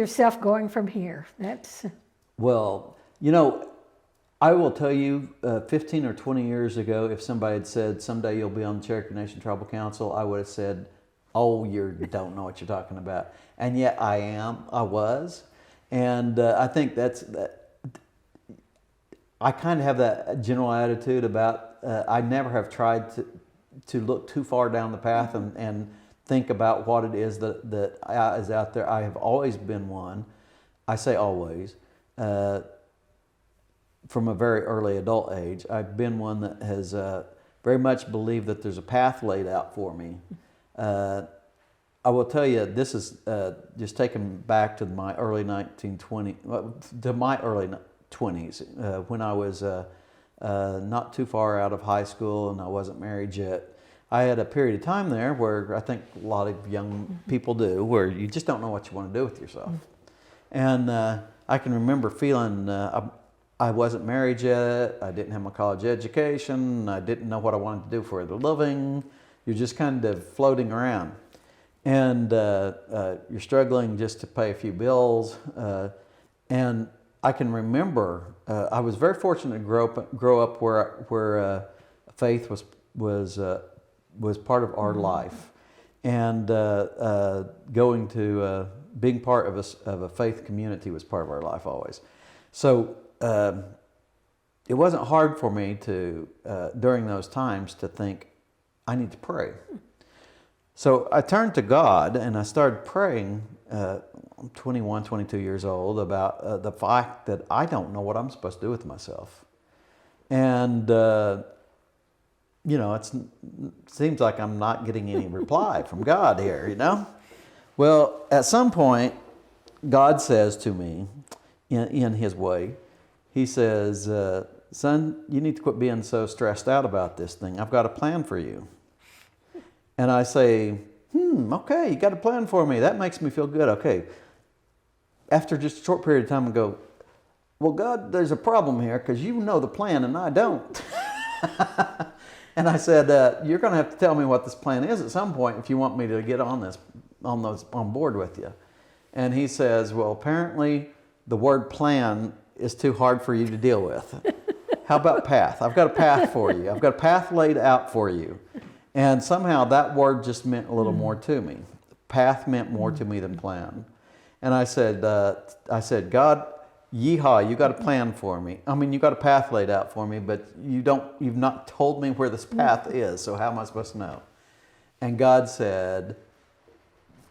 yourself going from here? That's Well, I will tell you, 15 or 20 years ago, if somebody had said, someday you'll be on the Cherokee Nation Tribal Council, I would have said, oh, you don't know what you're talking about. And yet I was. And I think I kind of have that general attitude about, I never have tried to look too far down the path and think about what it is that is out there. I have always been one, I say always, from a very early adult age, I've been one that has very much believed that there's a path laid out for me. I will tell you, this is just taken back to my early 20s, when I was not too far out of high school and I wasn't married yet. I had a period of time there where I think a lot of young people do, where you just don't know what you want to do with yourself. And I can remember feeling I wasn't married yet, I didn't have my college education, I didn't know what I wanted to do for a living. You're just kind of floating around. And you're struggling just to pay a few bills. And I can remember, I was very fortunate to grow up where faith was part of our life. And going to being part of a faith community was part of our life always. So it wasn't hard for me to, during those times, to think, I need to pray. So I turned to God and I started praying, I'm 21, 22 years old, about the fact that I don't know what I'm supposed to do with myself. And, it seems like I'm not getting any reply from God here, Well, at some point, God says to me, in His way, He says, son, you need to quit being so stressed out about this thing. I've got a plan for you. And I say, okay, you got a plan for me. That makes me feel good. Okay. After just a short period of time, I go, well, God, there's a problem here because you know the plan and I don't. And I said, you're going to have to tell me what this plan is at some point if you want me to get on board with you. And he says, well, apparently the word plan is too hard for you to deal with. How about path? I've got a path for you. I've got a path laid out for you. And somehow that word just meant a little more to me. Path meant more to me than plan. And I said, God, yeehaw, you got a plan for me. I mean, you got a path laid out for me, but you've not told me where this path is, so how am I supposed to know? And God said,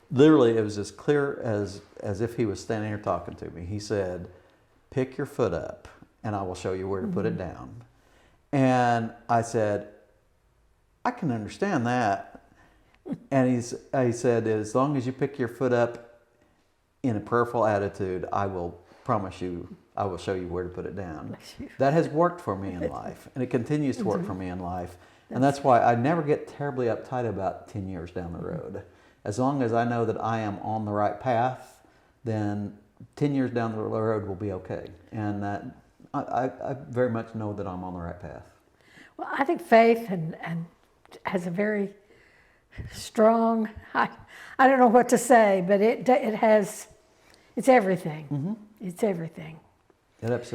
literally, it was as clear as if He was standing here talking to me. He said, pick your foot up, and I will show you where to put it down. And I said, I can understand that. And he said, as long as you pick your foot up in a prayerful attitude, I will promise you, I will show you where to put it down. That has worked for me in life, and it continues to work for me in life. And that's why I never get terribly uptight about 10 years down the road. As long as I know that I am on the right path, then 10 years down the road will be okay. And I very much know that I'm on the right path. Well, I think faith and has a very strong, I don't know what to say, but it's everything. It's everything. It absolutely